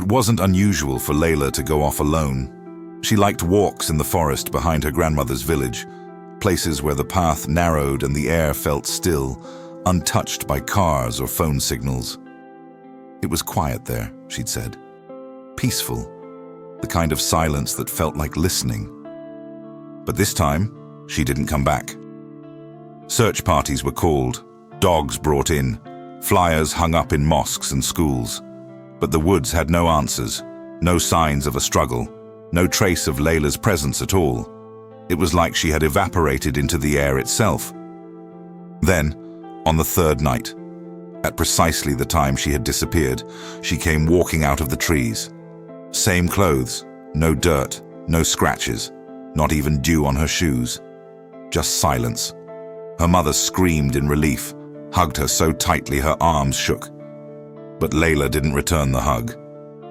It wasn't unusual for Layla to go off alone. She liked walks in the forest behind her grandmother's village, places where the path narrowed and the air felt still, untouched by cars or phone signals. It was quiet there, she'd said. Peaceful, the kind of silence that felt like listening. But this time, she didn't come back. Search parties were called, dogs brought in, flyers hung up in mosques and schools. But the woods had no answers, no signs of a struggle, no trace of Layla's presence at all. It was like she had evaporated into the air itself. Then, on the third night, at precisely the time she had disappeared, she came walking out of the trees. Same clothes, no dirt, no scratches, not even dew on her shoes. Just silence. Her mother screamed in relief, hugged her so tightly her arms shook. But Layla didn't return the hug.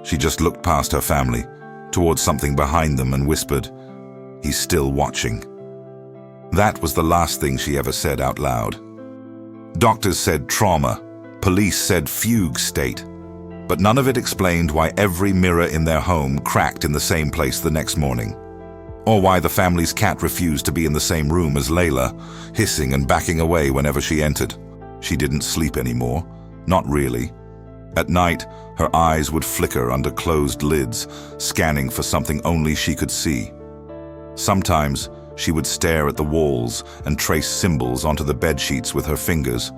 She just looked past her family, towards something behind them and whispered, "He's still watching." That was the last thing she ever said out loud. Doctors said trauma, police said fugue state, but none of it explained why every mirror in their home cracked in the same place the next morning, or why the family's cat refused to be in the same room as Layla, hissing and backing away whenever she entered. She didn't sleep anymore, not really. At night, her eyes would flicker under closed lids, scanning for something only she could see. Sometimes, she would stare at the walls and trace symbols onto the bedsheets with her fingers.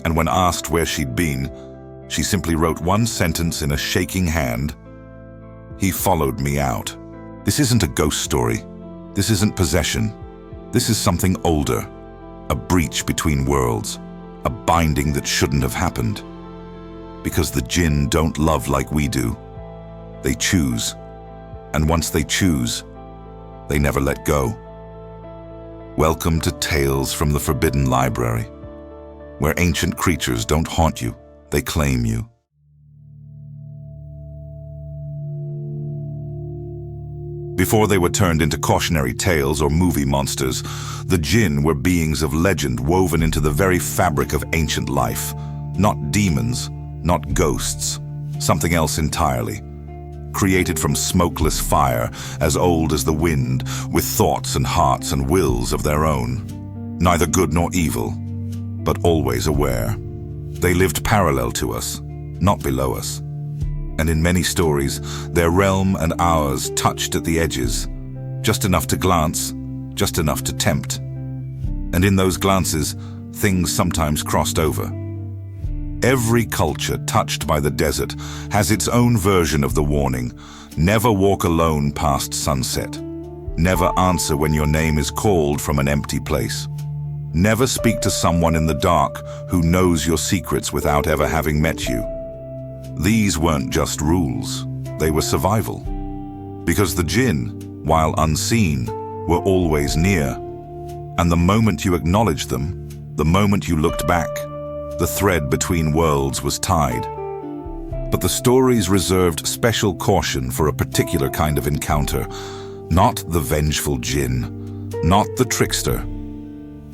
And when asked where she'd been, she simply wrote one sentence in a shaking hand: "He followed me out." This isn't a ghost story. This isn't possession. This is something older. A breach between worlds. A binding that shouldn't have happened. Because the Jinn don't love like we do. They choose. And once they choose, they never let go. Welcome to Tales from the Forbidden Library, where ancient creatures don't haunt you, they claim you. Before they were turned into cautionary tales or movie monsters, the Jinn were beings of legend woven into the very fabric of ancient life. Not demons, not ghosts, something else entirely. Created from smokeless fire, as old as the wind, with thoughts and hearts and wills of their own. Neither good nor evil, but always aware. They lived parallel to us, not below us. And in many stories, their realm and ours touched at the edges, just enough to glance, just enough to tempt. And in those glances, things sometimes crossed over. Every culture touched by the desert has its own version of the warning: never walk alone past sunset. Never answer when your name is called from an empty place. Never speak to someone in the dark who knows your secrets without ever having met you. These weren't just rules, they were survival. Because the Jinn, while unseen, were always near. And the moment you acknowledged them, the moment you looked back, the thread between worlds was tied. But the stories reserved special caution for a particular kind of encounter. Not the vengeful Jinn, not the trickster,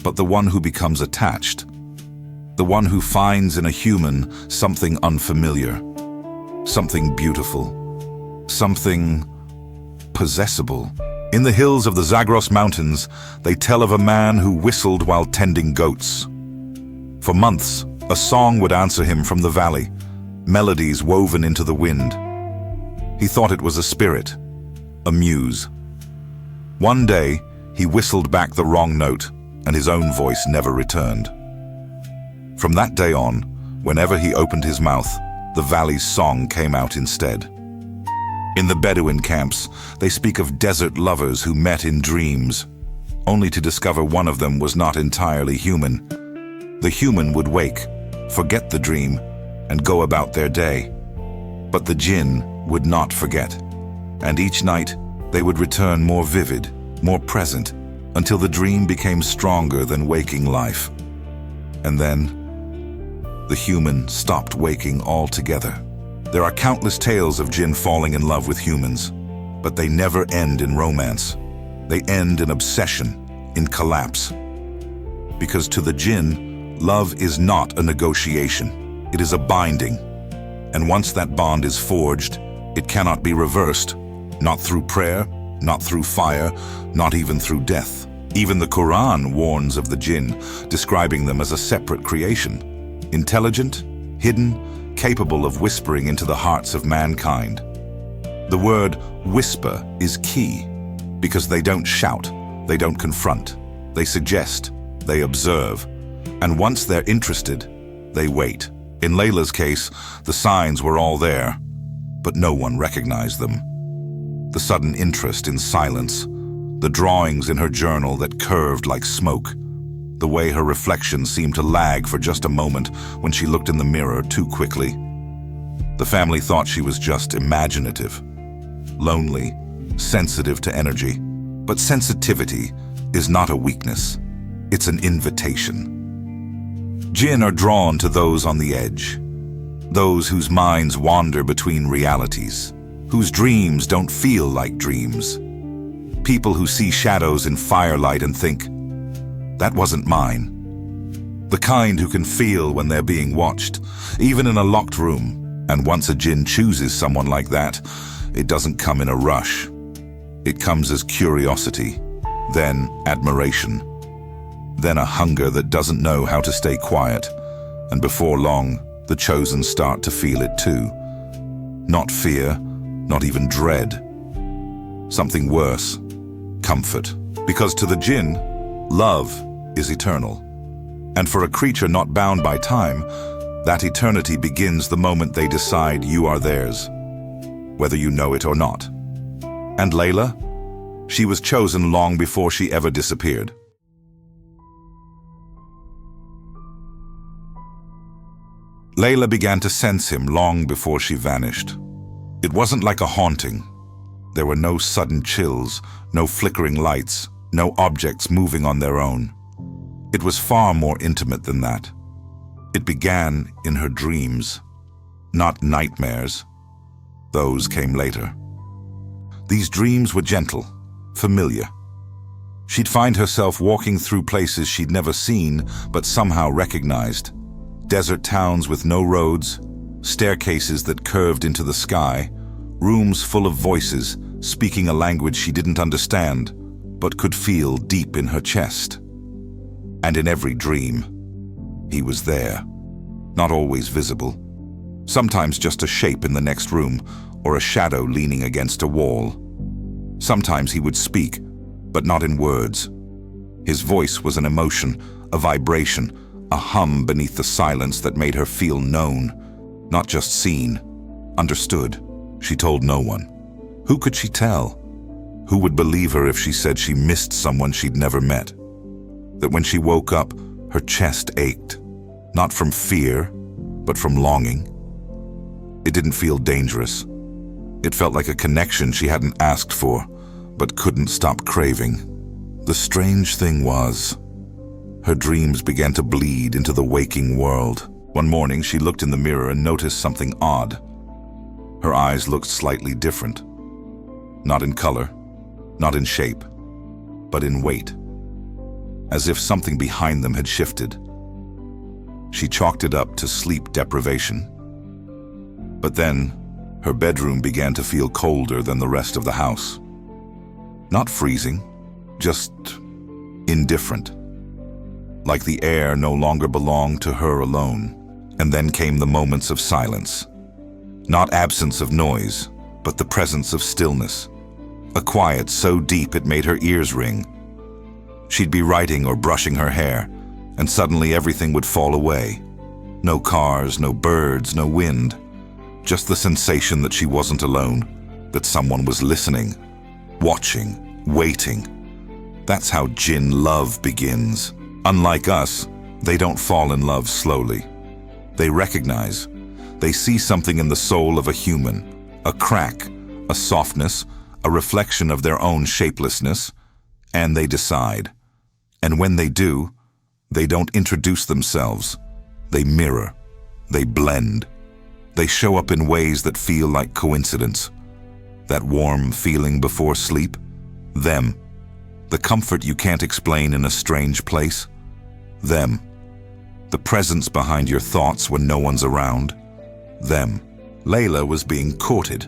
but the one who becomes attached. The one who finds in a human something unfamiliar, something beautiful, something possessible. In the hills of the Zagros Mountains, they tell of a man who whistled while tending goats. For months, a song would answer him from the valley, melodies woven into the wind. He thought it was a spirit, a muse. One day, he whistled back the wrong note, and his own voice never returned. From that day on, whenever he opened his mouth, the valley's song came out instead. In the Bedouin camps, they speak of desert lovers who met in dreams, only to discover one of them was not entirely human. The human would wake, forget the dream, and go about their day. But the Jinn would not forget, and each night they would return more vivid, more present, until the dream became stronger than waking life. And then, the human stopped waking altogether. There are countless tales of Jinn falling in love with humans, but they never end in romance. They end in obsession, in collapse. Because to the Jinn, love is not a negotiation, it is a binding. And once that bond is forged, It cannot be reversed, not through prayer, not through fire, not even through death. Even the Quran warns of the jinn, describing them as a separate creation, intelligent, hidden, capable of whispering into the hearts of mankind. The word whisper is key, because they don't shout, they don't confront, they suggest, they observe, and once they're interested, they wait. In Layla's case, the signs were all there, but no one recognized them. The sudden interest in silence, the drawings in her journal that curved like smoke, the way her reflection seemed to lag for just a moment when she looked in the mirror too quickly. The family thought she was just imaginative, lonely, sensitive to energy. But sensitivity is not a weakness, it's an invitation. Jinn are drawn to those on the edge, those whose minds wander between realities, whose dreams don't feel like dreams. People who see shadows in firelight and think, that wasn't mine. The kind who can feel when they're being watched, even in a locked room. And once a jinn chooses someone like that, it doesn't come in a rush. It comes as curiosity, then admiration, then a hunger that doesn't know how to stay quiet. And before long, the chosen start to feel it too. Not fear, not even dread. Something worse. Comfort. Because to the jinn, love is eternal. And for a creature not bound by time, that eternity begins the moment they decide you are theirs, whether you know it or not. And Layla? She was chosen long before she ever disappeared. Layla began to sense him long before she vanished. It wasn't like a haunting. There were no sudden chills, no flickering lights, no objects moving on their own. It was far more intimate than that. It began in her dreams, not nightmares. Those came later. These dreams were gentle, familiar. She'd find herself walking through places she'd never seen but somehow recognized. Desert towns with no roads, staircases that curved into the sky, rooms full of voices speaking a language she didn't understand but could feel deep in her chest. And in every dream, he was there, not always visible. Sometimes just a shape in the next room or a shadow leaning against a wall. Sometimes he would speak, but not in words. His voice was an emotion, a vibration, a hum beneath the silence that made her feel known, not just seen, understood. She told no one. Who could she tell? Who would believe her if she said she missed someone she'd never met? That when she woke up, her chest ached, not from fear, but from longing. It didn't feel dangerous. It felt like a connection she hadn't asked for, but couldn't stop craving. The strange thing was, her dreams began to bleed into the waking world. One morning, she looked in the mirror and noticed something odd. Her eyes looked slightly different. Not in color, not in shape, but in weight. As if something behind them had shifted. She chalked it up to sleep deprivation. But then, her bedroom began to feel colder than the rest of the house. Not freezing, just indifferent. Like the air no longer belonged to her alone. And then came the moments of silence. Not absence of noise, but the presence of stillness. A quiet so deep it made her ears ring. She'd be writing or brushing her hair, and suddenly everything would fall away. No cars, no birds, no wind. Just the sensation that she wasn't alone, that someone was listening, watching, waiting. That's how Jinn love begins. Unlike us, they don't fall in love slowly. They recognize. They see something in the soul of a human, a crack, a softness, a reflection of their own shapelessness, and they decide. And when they do, they don't introduce themselves. They mirror. They blend. They show up in ways that feel like coincidence. That warm feeling before sleep, them. The comfort you can't explain in a strange place, them. The presence behind your thoughts when no one's around, them. Layla was being courted,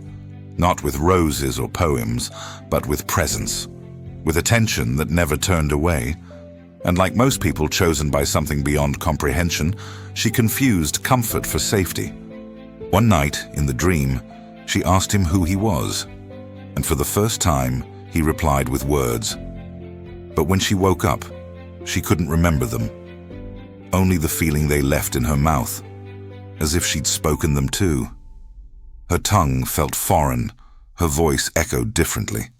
Not with roses or poems, but with presence, with attention that never turned away. And like most people chosen by something beyond comprehension, she confused comfort for safety. One night, in the dream, she asked him who he was, and for the first time, he replied with words. But when she woke up, she couldn't remember them. Only the feeling they left in her mouth, as if she'd spoken them too. Her tongue felt foreign, her voice echoed differently.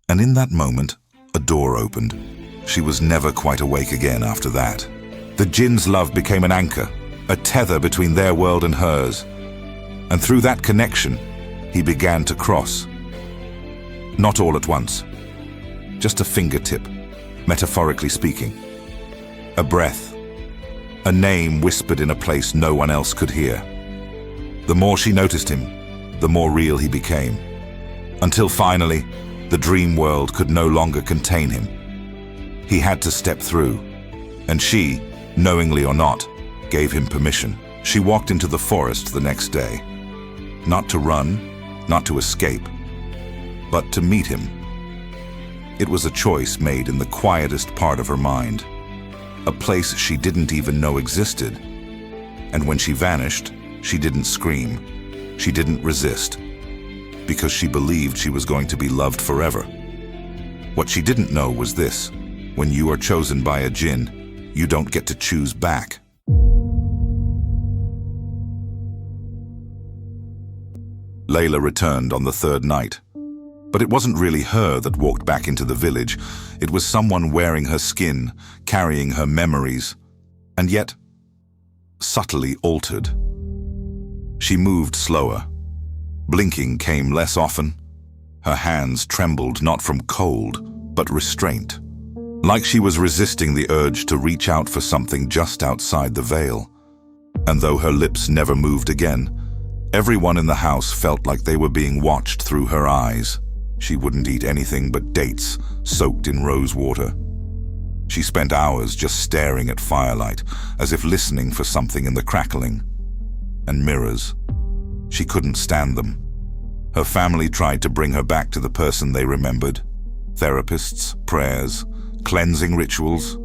And in that moment, a door opened. She was never quite awake again after that. The Jinn's love became an anchor, a tether between their world and hers. And through that connection, he began to cross. Not all at once. Just a fingertip, metaphorically speaking. A breath. A name whispered in a place no one else could hear. The more she noticed him, the more real he became. Until finally, the dream world could no longer contain him. He had to step through, and she, knowingly or not, gave him permission. She walked into the forest the next day. Not to run, not to escape, but to meet him. It was a choice made in the quietest part of her mind, a place she didn't even know existed. And when she vanished, she didn't scream, she didn't resist, because she believed she was going to be loved forever. What she didn't know was this: when you are chosen by a Jinn, you don't get to choose back. Layla returned on the third night. But it wasn't really her that walked back into the village. It was someone wearing her skin, carrying her memories, and yet subtly altered. She moved slower. Blinking came less often. Her hands trembled not from cold, but restraint, like she was resisting the urge to reach out for something just outside the veil. And though her lips never moved again, everyone in the house felt like they were being watched through her eyes. She wouldn't eat anything but dates soaked in rose water. She spent hours just staring at firelight, as if listening for something in the crackling. And mirrors. She couldn't stand them. Her family tried to bring her back to the person they remembered. Therapists, prayers, cleansing rituals.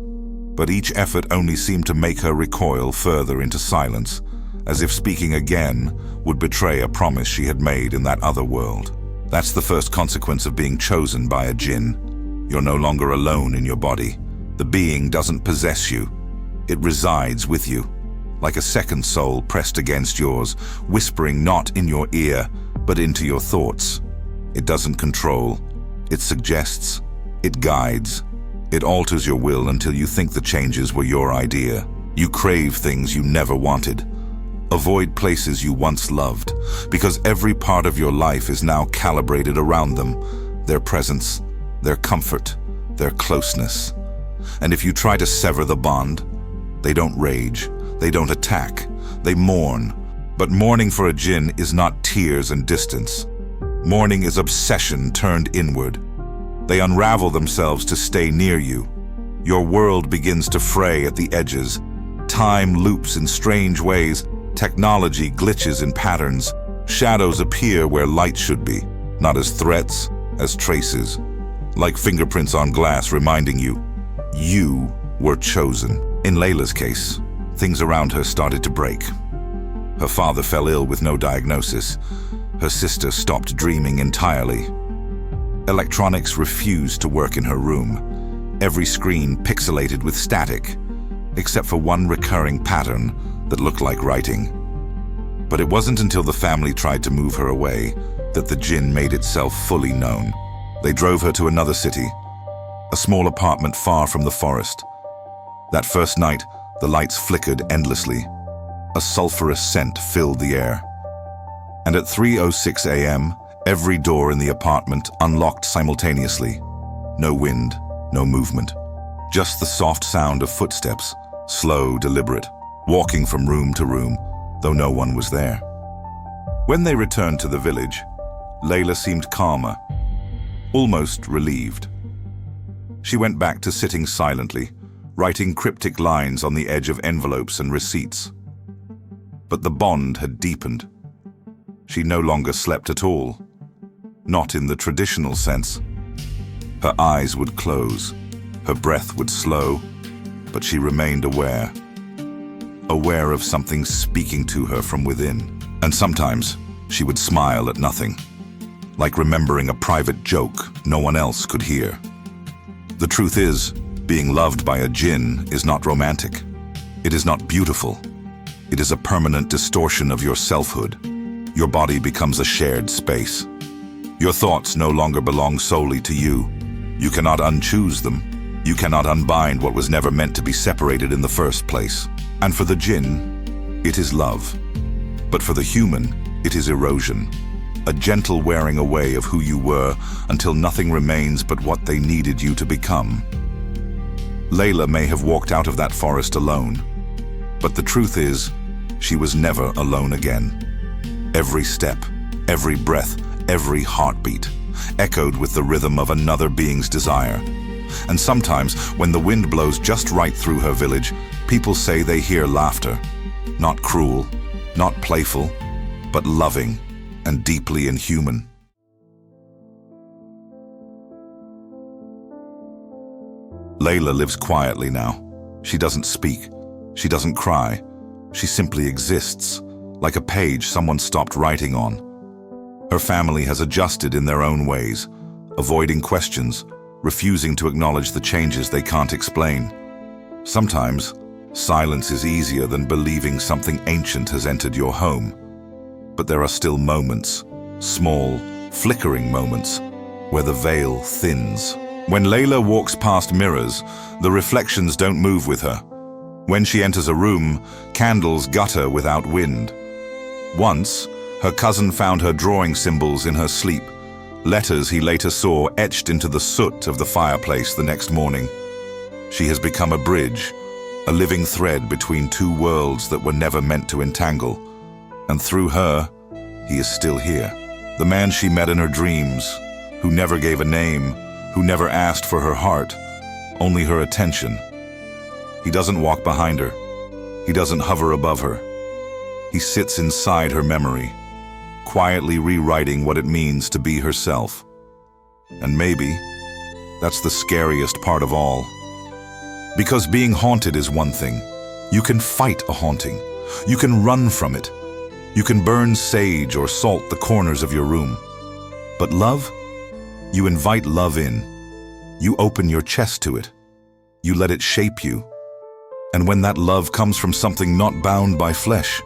But each effort only seemed to make her recoil further into silence, as if speaking again would betray a promise she had made in that other world. That's the first consequence of being chosen by a Jinn. You're no longer alone in your body. The being doesn't possess you. It resides with you, like a second soul pressed against yours, whispering not in your ear, but into your thoughts. It doesn't control. It suggests. It guides. It alters your will until you think the changes were your idea. You crave things you never wanted. Avoid places you once loved, because every part of your life is now calibrated around them, their presence, their comfort, their closeness. And if you try to sever the bond, they don't rage, they don't attack, they mourn. But mourning for a Jinn is not tears and distance. Mourning is obsession turned inward. They unravel themselves to stay near you. Your world begins to fray at the edges. Time loops in strange ways. Technology glitches in patterns. Shadows appear where light should be, not as threats, as traces. Like fingerprints on glass reminding you were chosen. In Layla's case, things around her started to break. Her father fell ill with no diagnosis. Her sister stopped dreaming entirely. Electronics refused to work in her room. Every screen pixelated with static, except for one recurring pattern that looked like writing. But it wasn't until the family tried to move her away that the Jinn made itself fully known. They drove her to another city, a small apartment far from the forest. That first night, the lights flickered endlessly. A sulfurous scent filled the air. And at 3:06 a.m., every door in the apartment unlocked simultaneously. No wind, no movement. Just the soft sound of footsteps, slow, deliberate, walking from room to room, though no one was there. When they returned to the village, Layla seemed calmer, almost relieved. She went back to sitting silently, writing cryptic lines on the edge of envelopes and receipts. But the bond had deepened. She no longer slept at all. not in the traditional sense. Her eyes would close, her breath would slow, but she remained aware. Aware of something speaking to her from within. And sometimes she would smile at nothing, like remembering a private joke no one else could hear. The truth is, being loved by a jinn is not romantic. It is not beautiful. It is a permanent distortion of your selfhood. Your body becomes a shared space. Your thoughts no longer belong solely to you. You cannot unchoose them. You cannot unbind what was never meant to be separated in the first place. And for the jinn, it is love. But for the human, it is erosion. A gentle wearing away of who you were until nothing remains but what they needed you to become. Layla may have walked out of that forest alone, but the truth is, she was never alone again. Every step, every breath, every heartbeat echoed with the rhythm of another being's desire. And sometimes, when the wind blows just right through her village, people say they hear laughter. Not cruel, not playful, but loving and deeply inhuman. Layla lives quietly now. She doesn't speak. She doesn't cry. She simply exists, like a page someone stopped writing on. Her family has adjusted in their own ways, avoiding questions, refusing to acknowledge the changes they can't explain. Sometimes, silence is easier than believing something ancient has entered your home. But there are still moments, small, flickering moments, where the veil thins. When Layla walks past mirrors, the reflections don't move with her. When she enters a room, candles gutter without wind. Once, her cousin found her drawing symbols in her sleep, letters he later saw etched into the soot of the fireplace the next morning. She has become a bridge, a living thread between two worlds that were never meant to entangle. And through her, he is still here. The man she met in her dreams, who never gave a name, who never asked for her heart, only her attention. He doesn't walk behind her. He doesn't hover above her. He sits inside her memory, quietly rewriting what it means to be herself. And maybe that's the scariest part of all. Because being haunted is one thing. You can fight a haunting. You can run from it. You can burn sage or salt the corners of your room. But love? You invite love in. You open your chest to it. You let it shape you. And when that love comes from something not bound by flesh,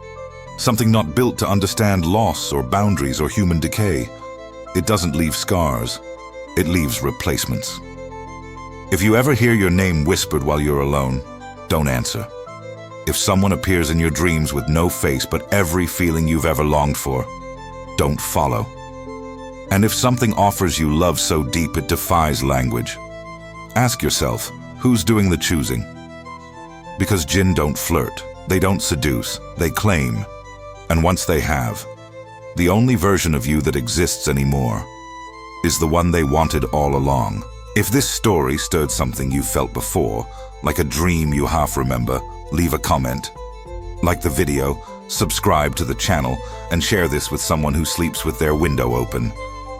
something not built to understand loss or boundaries or human decay, it doesn't leave scars. It leaves replacements. If you ever hear your name whispered while you're alone, don't answer. If someone appears in your dreams with no face but every feeling you've ever longed for, don't follow. And if something offers you love so deep it defies language, ask yourself, who's doing the choosing? Because jinn don't flirt, they don't seduce, they claim. And once they have, the only version of you that exists anymore is the one they wanted all along. If this story stirred something you felt before, like a dream you half remember, leave a comment. Like the video, subscribe to the channel, and share this with someone who sleeps with their window open.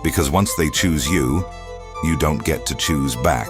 Because once they choose you, you don't get to choose back.